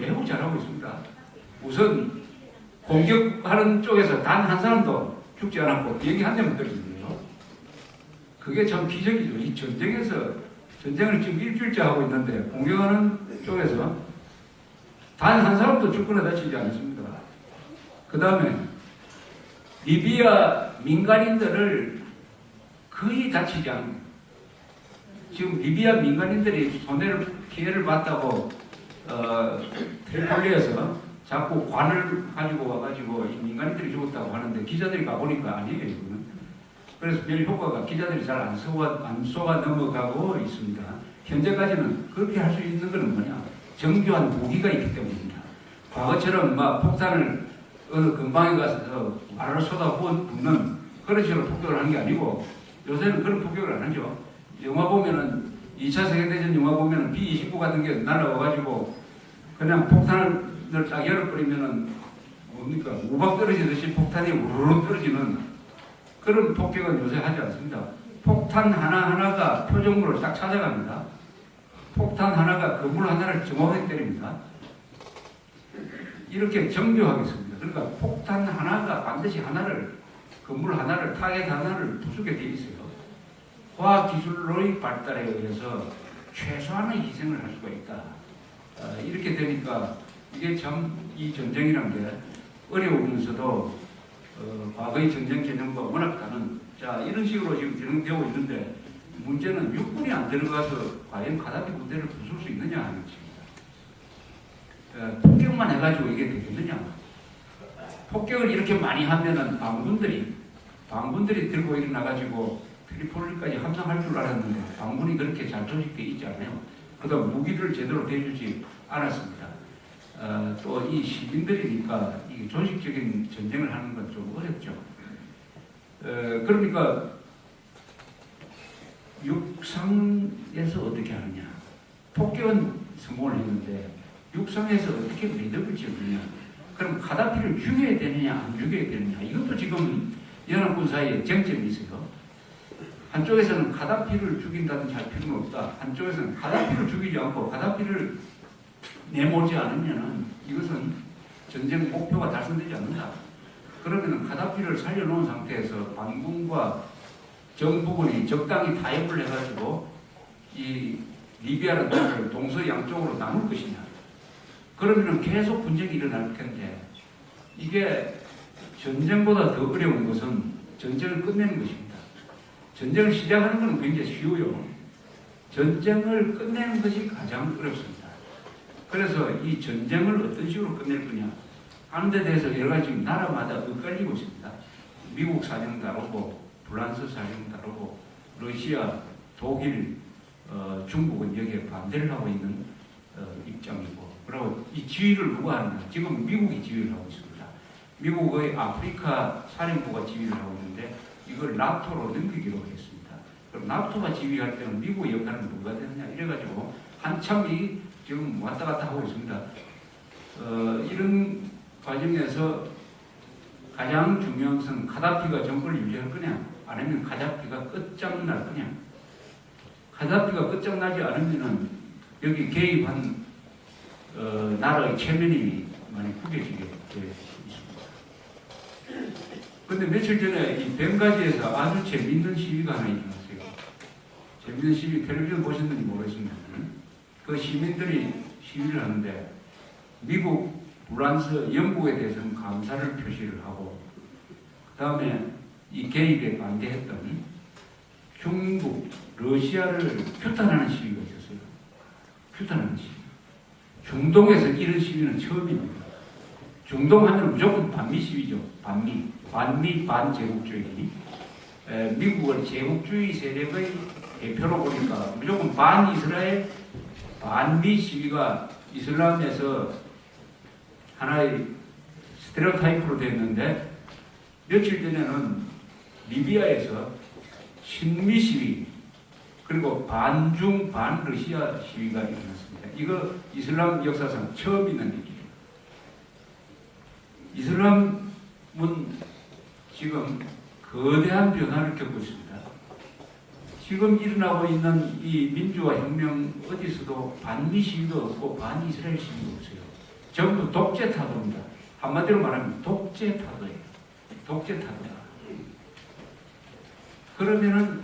매우 잘하고 있습니다. 우선 공격하는 쪽에서 단 한 사람도 죽지 않았고 비행기 한 대만 떨어지네요. 그게 참 기적이죠. 이 전쟁에서 전쟁을 지금 일주일째 하고 있는데 공격하는 쪽에서 단 한 사람도 죽거나 다치지 않았습니다. 그 다음에 리비아 민간인들을 거의 다치지 않고 지금 리비아 민간인들이 피해를 봤다고 트리폴리에서 자꾸 관을 가지고 와가지고 이 민간인들이 죽었다고 하는데 기자들이 가보니까 아니에요. 이거는. 그래서 별 효과가 기자들이 잘 안 쏘아 넘어가고 있습니다. 현재까지는 그렇게 할 수 있는 것은 뭐냐? 정교한 무기가 있기 때문입니다. 과거처럼 막 폭탄을 어느 근방에 가서 말을 쏟아붓는 그런 식으로 폭격을 하는 게 아니고 요새는 그런 폭격을 안 하죠. 영화 보면은 2차 세계대전 영화 보면은 B-29 같은 게 날아와가지고 그냥 폭탄을 딱 열어버리면은 뭡니까? 우박 떨어지듯이 폭탄이 우르르 떨어지는 그런 폭격은 요새 하지 않습니다. 폭탄 하나하나가 표정으로 딱 찾아갑니다. 폭탄 하나가 건물 하나를 정확하게 때립니다. 이렇게 정교하게 씁니다. 그러니까 폭탄 하나가 반드시 하나를 건물 하나를 타겟 하나를 부수게 돼 있어요. 과학기술로의 발달에 의해서 최소한의 희생을 할 수가 있다. 이렇게 되니까 이게 참 이 전쟁이란 게 어려우면서도 과거의 전쟁 개념과 워낙 다른 자 이런 식으로 지금 진행되고 있는데 문제는 육군이 안 들어가서 과연 가다피 부대를 부술 수 있느냐 하는 것입니다. 폭격만 해가지고 이게 되겠느냐? 폭격을 이렇게 많이 하면은 방군들이 들고 일어나가지고 트리폴리까지 함락할 줄 알았는데 방군이 그렇게 잘 조직되어 있지 않아요. 그다음 무기를 제대로 대주지 않았습니다. 또 이 시민들이니까 이 조직적인 전쟁을 하는 건 좀 어렵죠. 그러니까 육상에서 어떻게 하느냐. 폭격은 성공을 했는데 육상에서 어떻게 매듭을 지느냐. 그럼 가다피를 죽여야 되느냐 안 죽여야 되느냐. 이것도 지금 연합군 사이에 쟁점이 있어요. 한쪽에서는 가다피를 죽인다든지 할 필요는 없다. 한쪽에서는 가다피를 죽이지 않고 가다피를 내몰지 않으면 이것은 전쟁 목표가 달성되지 않는다. 그러면 가다피를 살려놓은 상태에서 반군과 정부군이 적당히 타협을 해가지고 이 리비아라는 나라를 동서 양쪽으로 나눌 것이냐. 그러면 계속 분쟁이 일어날 텐데 이게 전쟁보다 더 어려운 것은 전쟁을 끝내는 것입니다. 전쟁을 시작하는 것은 굉장히 쉬워요. 전쟁을 끝내는 것이 가장 어렵습니다. 그래서 이 전쟁을 어떤 식으로 끝낼 거냐 하는 데 대해서 여러 가지 나라마다 엇갈리고 있습니다. 미국 사정 다르고 프랑스 사정 다르고 러시아, 독일, 중국은 여기에 반대를 하고 있는 입장이고 그리고 이 지휘를 누가 하느냐 지금 미국이 지휘를 하고 있습니다. 미국의 아프리카 사령부가 지휘를 하고 있는데 이걸 나토로 넘기기로 했습니다. 그럼 나토가 지휘할 때는 미국의 역할은 누가 되느냐 이래가지고 한참 이 지금 왔다 갔다 하고 있습니다. 이런 과정에서 가장 중요한 것은 가다피가 정권을 유지할 거냐 아니면 가다피가 끝장날 거냐. 가다피가 끝장나지 않으면은 여기 개입한 나라의 체면이 많이 구겨지게 되어 있습니다. 근데 며칠 전에 이 벵가지에서 아주 재밌는 시위가 하나 일어났어요. 재밌는 시위, 텔레비전 보셨는지 모르겠습니다. 그 시민들이 시위를 하는데 미국, 프랑스, 영국에 대해서는 감사를 표시를 하고 그 다음에 이 개입에 반대했던 중국, 러시아를 규탄하는 시위가 있었어요. 규탄하는 시위. 중동에서 이런 시위는 처음입니다. 중동 하면 무조건 반미 시위죠. 반미 반제국주의. 미국은 제국주의 세력의 대표로 보니까 무조건 반이스라엘, 반미 시위가 이슬람에서 하나의 스테레오타입으로 됐는데 며칠 전에는 리비아에서 친미 시위 그리고 반중 반러시아 시위가 일어났습니다. 이거 이슬람 역사상 처음 있는 일이에요. 이슬람은 지금 거대한 변화를 겪고 있습니다. 지금 일어나고 있는 이 민주화 혁명 어디서도 반미 시위도 없고 반이스라엘 시위도 없어요. 전부 독재 타도입니다. 한마디로 말하면 독재 타도예요. 독재 타도다. 그러면은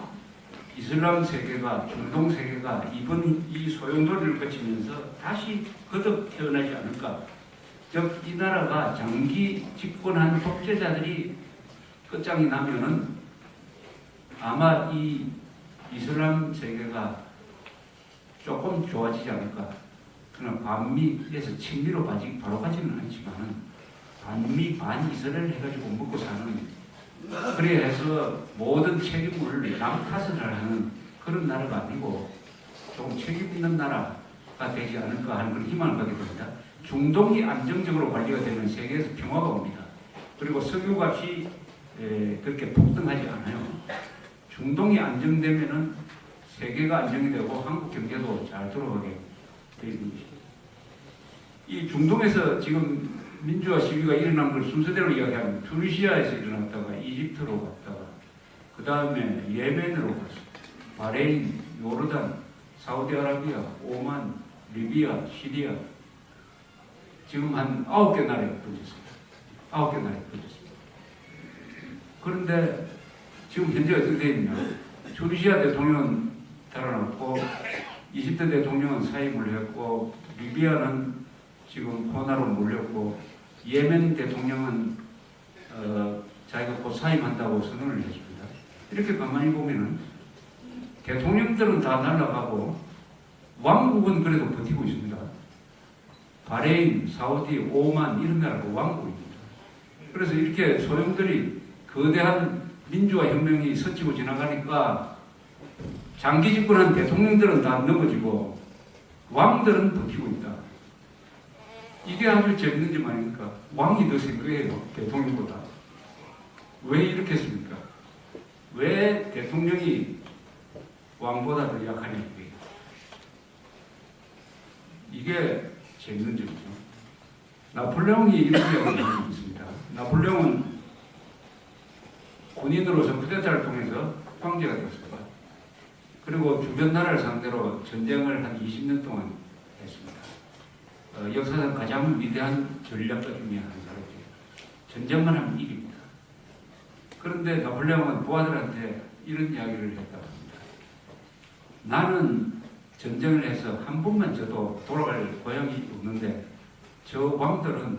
이슬람 세계가, 중동 세계가 이번 이 소용돌이를 거치면서 다시 거듭 태어나지 않을까? 즉, 이 나라가 장기 집권한 독재자들이 끝장이 나면은 아마 이 이슬람 세계가 조금 좋아지지 않을까? 그러나 반미에서 친미로 바로 가지는 않지만은 반미 반이스라엘 해가지고 먹고 사는, 그래 해서 모든 책임을 남 탓을 하는 그런 나라가 아니고 조금 책임 있는 나라가 되지 않을까 하는 그런 희망을 갖게 됩니다. 중동이 안정적으로 관리가 되면 세계에서 평화가 옵니다. 그리고 석유값이 그렇게 폭등하지 않아요. 중동이 안정되면은 세계가 안정이 되고 한국 경제도 잘 돌아가게 되는 것입니다. 이 중동에서 지금 민주화 시위가 일어난 걸 순서대로 이야기하면 투니시아에서 일어났다가 이집트로 갔다가 그 다음에 예멘으로 갔어. 바레인, 요르단, 사우디아라비아, 오만, 리비아, 시리아, 지금 한 9개 나라에 번졌습니다. 9개 나라에 번졌습니다. 그런데 지금 현재 어떻게 되어 있냐? 투니시아 대통령은 달아났고 이집트 대통령은 사임을 했고 리비아는 지금 코로나로 몰렸고 예멘 대통령은 자기가 곧 사임한다고 선언을 했습니다. 이렇게 가만히 보면은 대통령들은 다 날아가고 왕국은 그래도 버티고 있습니다. 바레인, 사우디, 오만 이런 나라가 왕국입니다. 그래서 이렇게 소용돌이 거대한 민주화 혁명이 스치고 지나가니까 장기 집권한 대통령들은 다 넘어지고 왕들은 버티고 있다. 이게 아주 재밌는 점 아닙니까? 왕이 더 센 거예요, 대통령보다. 왜 이렇게 했습니까? 왜 대통령이 왕보다 더 약하냐고요. 이게 재밌는 점이죠. 나폴레옹이 이런 이야기를 있습니다. 나폴레옹은 군인으로서 쿠데타를 통해서 황제가 되었습니다. 그리고 주변 나라를 상대로 전쟁을 한 20년 동안 했습니다. 역사상 가장 위대한 전략가 중에 한 사람이에요. 전쟁만 하면 이깁니다. 그런데 나폴레옹은 부하들한테 이런 이야기를 했다고 합니다. 나는 전쟁을 해서 한 번만 져도 돌아갈 고향이 없는데 저 왕들은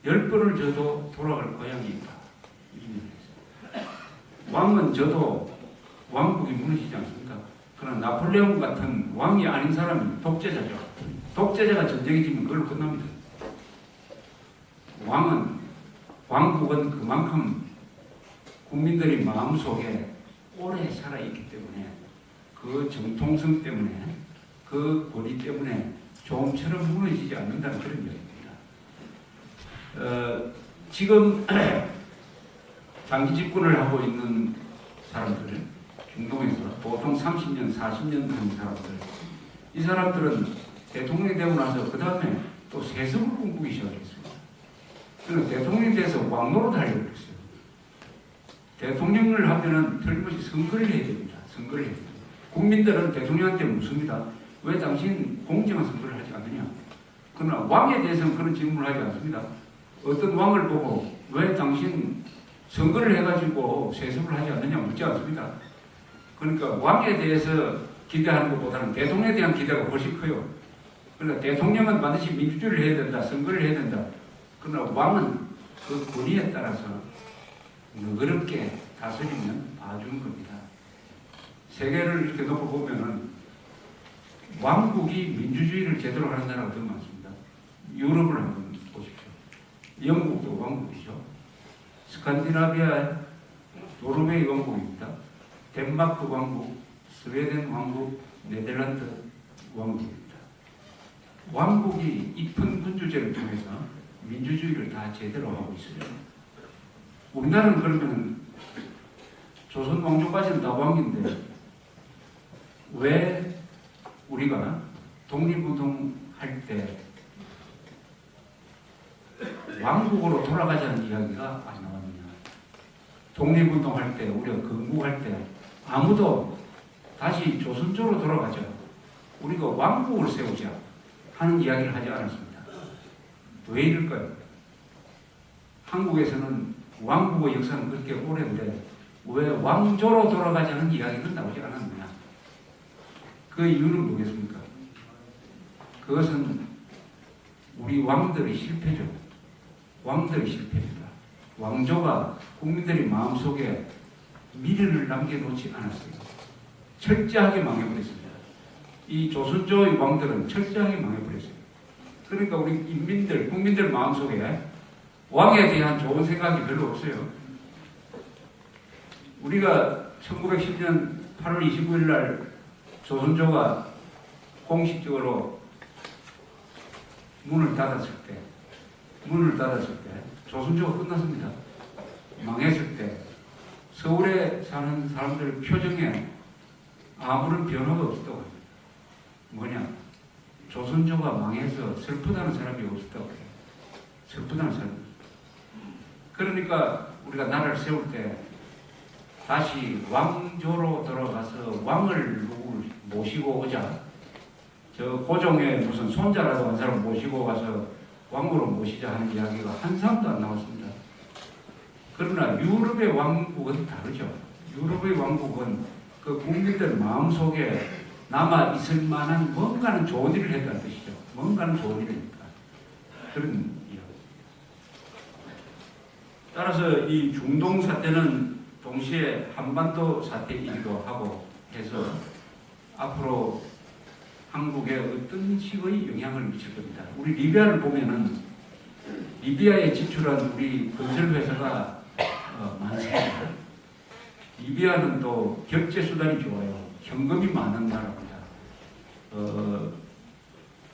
10번을 져도 돌아갈 고향이 있다. 왕은 져도 왕국이 무너지지 않습니다. 그러나 나폴레옹 같은 왕이 아닌 사람이 독재자죠. 독재자가 전쟁이 지면 그걸로 끝납니다. 왕국은 그만큼 국민들이 마음속에 오래 살아있기 때문에 그 정통성 때문에 그 권위 때문에 종처럼 무너지지 않는다는 그런 이야기입니다. 지금 장기 집권을 하고 있는 사람들, 중동에서 보통 30년, 40년 된 사람들, 이 사람들은 대통령이 되고 나서 그 다음에 또 세습을 꿈꾸기 시작했습니다. 그래서 대통령이 돼서 왕노릇 하려고 했어요. 대통령을 하면은 틀림없이 선거를 해야 됩니다. 선거를 해야 됩니다. 국민들은 대통령한테 묻습니다. 왜 당신 공정한 선거를 하지 않느냐? 그러나 왕에 대해서는 그런 질문을 하지 않습니다. 어떤 왕을 보고 왜 당신 선거를 해가지고 세습을 하지 않느냐 묻지 않습니다. 그러니까 왕에 대해서 기대하는 것보다는 대통령에 대한 기대가 훨씬 커요. 그러니까 대통령은 반드시 민주주의를 해야 된다, 선거를 해야 된다. 그러나 왕은 그 권위에 따라서 너그럽게 다스리면 봐주는 겁니다. 세계를 이렇게 놓고 보면은 왕국이 민주주의를 제대로 하는 나라가 더 많습니다. 유럽을 한번 보십시오. 영국도 왕국이죠. 스칸디나비아의 노르웨이 왕국입니다. 덴마크 왕국, 스웨덴 왕국, 네덜란드 왕국입니다. 왕국이 입헌 군주제를 통해서 민주주의를 다 제대로 하고 있어요. 우리나라는 그러면 조선 왕조까지는 다 왕인데 왜 우리가 독립운동 할 때 왕국으로 돌아가자는 이야기가 안 나왔느냐. 독립운동 할 때, 우리가 건국할 때 아무도 다시 조선조로 돌아가자, 우리가 왕국을 세우자 하는 이야기를 하지 않았습니다. 왜 이럴까요? 한국에서는 왕국의 역사는 그렇게 오래인데 왜 왕조로 돌아가자는 이야기는 나오지 않았느냐? 그 이유는 뭐겠습니까? 그것은 우리 왕들의 실패죠. 왕들의 실패입니다. 왕조가 국민들의 마음속에 미련을 남겨놓지 않았어요. 철저하게 망해버렸습니다. 이 조선조의 왕들은 철저하게 망해버렸어요. 그러니까 우리 인민들, 국민들 마음속에 왕에 대한 좋은 생각이 별로 없어요. 우리가 1910년 8월 29일 날 조선조가 공식적으로 문을 닫았을 때 조선조가 끝났습니다. 망했을 때 서울에 사는 사람들 표정에 아무런 변화가 없었다고 합니다. 뭐냐? 조선조가 망해서 슬프다는 사람이 없었다고 해요. 슬프다는 사람이. 그러니까 우리가 나라를 세울 때 다시 왕조로 돌아가서 왕을 모시고 오자. 저 고종의 무슨 손자라도 한 사람 모시고 가서 왕으로 모시자 하는 이야기가 한 사람도 안 나왔습니다. 그러나 유럽의 왕국은 다르죠. 유럽의 왕국은 그 국민들 마음속에 남아 있을 만한 뭔가는 좋은 일을 했다는 뜻이죠. 뭔가는 좋은 일이니까. 그런 이야기. 따라서 이 중동 사태는 동시에 한반도 사태이기도 하고 해서 앞으로 한국에 어떤 식의 영향을 미칠 겁니다. 우리 리비아를 보면은 리비아에 진출한 우리 건설회사가 많습니다. 리비아는 또 결제수단이 좋아요. 현금이 많은 나라입니다.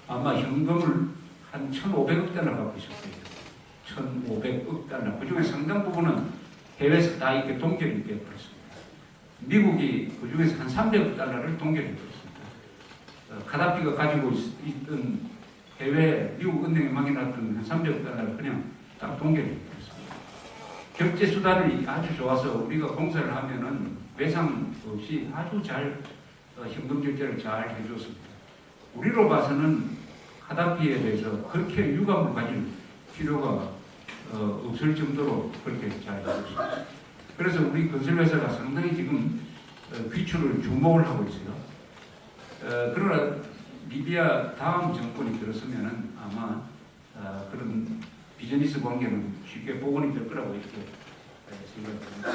아마 현금을 한 1,500억 달러 갖고 있었어요. 1,500억 달러. 그 중에 상당 부분은 해외에서 다 이렇게 동결이 되어버렸습니다. 미국이 그 중에서 한 300억 달러를 동결이 되었습니다. 카다피가 가지고 있던 해외 미국 은행에 막혀놨던 한 300억 달러를 그냥 딱 동결이 되었습니다. 결제수단이 아주 좋아서 우리가 공사를 하면은 외상 없이 아주 잘 현금 결제를 잘 해줬습니다. 우리로 봐서는 카다피에 대해서 그렇게 유감을 가질 필요가 없을 정도로 그렇게 잘 해줬습니다. 그래서 우리 건설회사가 상당히 지금 귀추를 주목을 하고 있어요. 그러나 리비아 다음 정권이 들었으면은 아마 그런 비즈니스 관계는 쉽게 복원이 될 거라고 이렇게 생각합니다.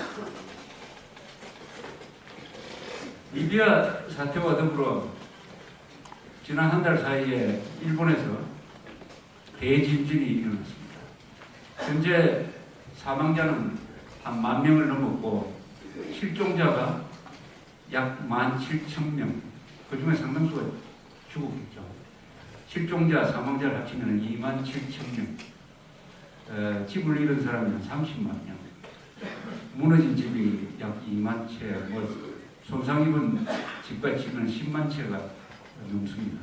리비아 사태와 더불어 지난 한 달 사이에 일본에서 대지진이 일어났습니다. 현재 사망자는 한 10,000명을 넘었고 실종자가 약 17,000명, 그 중에 상당수가 죽었겠죠. 실종자, 사망자를 합치면 27,000명, 집을 잃은 사람이 한 30만 명, 무너진 집이 약 2만 채, 손상 입은 집과 치면 10만 채가 넘습니다.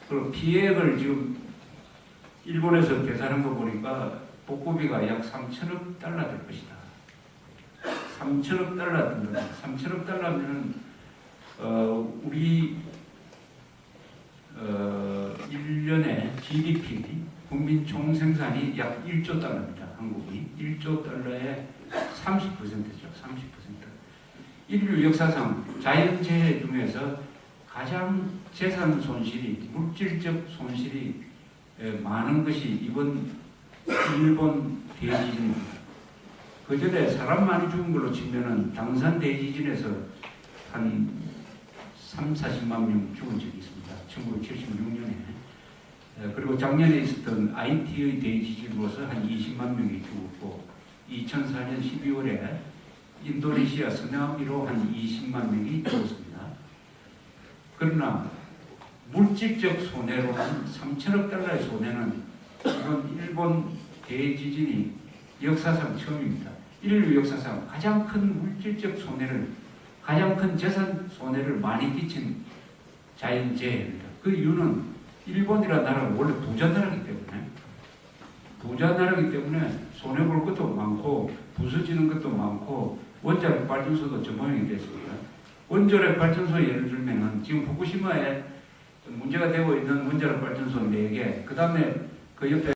그리고 피해액을 지금 일본에서 계산한 거 보니까 복구비가 약 3천억 달러 될 것이다. 3천억 달러 든다. 3천억 달러면 우리 1년에 GDP, 국민 총생산이 약 1조 달러입니다. 한국이 1조 달러의 30%죠. 30%. 인류 역사상 자연재해 중에서 가장 재산 손실이, 물질적 손실이 많은 것이 이번 일본 대지진입니다. 그 전에 사람 많이 죽은 걸로 치면은 당산 대지진에서 한 30-40만 명 죽은 적이 있습니다. 1976년에. 그리고 작년에 있었던 IT의 대지진으로서 한 20만 명이 죽었고 2004년 12월에 인도네시아 쓰나미로 한 20만 명이 죽었습니다. 그러나 물질적 손해로는 3천억 달러의 손해는 이번 일본 대지진이 역사상 처음입니다. 인류 역사상 가장 큰 물질적 손해를, 가장 큰 재산 손해를 많이 끼친 자연재해입니다. 그 이유는 일본이라는 나라는 원래 부자 나라이기 때문에 손해볼 것도 많고 부서지는 것도 많고 원자력 발전소도 저 모양이 됐습니다. 원자력 발전소 예를 들면 지금 후쿠시마에 문제가 되고 있는 원자력 발전소 4개, 그 다음에 그 옆에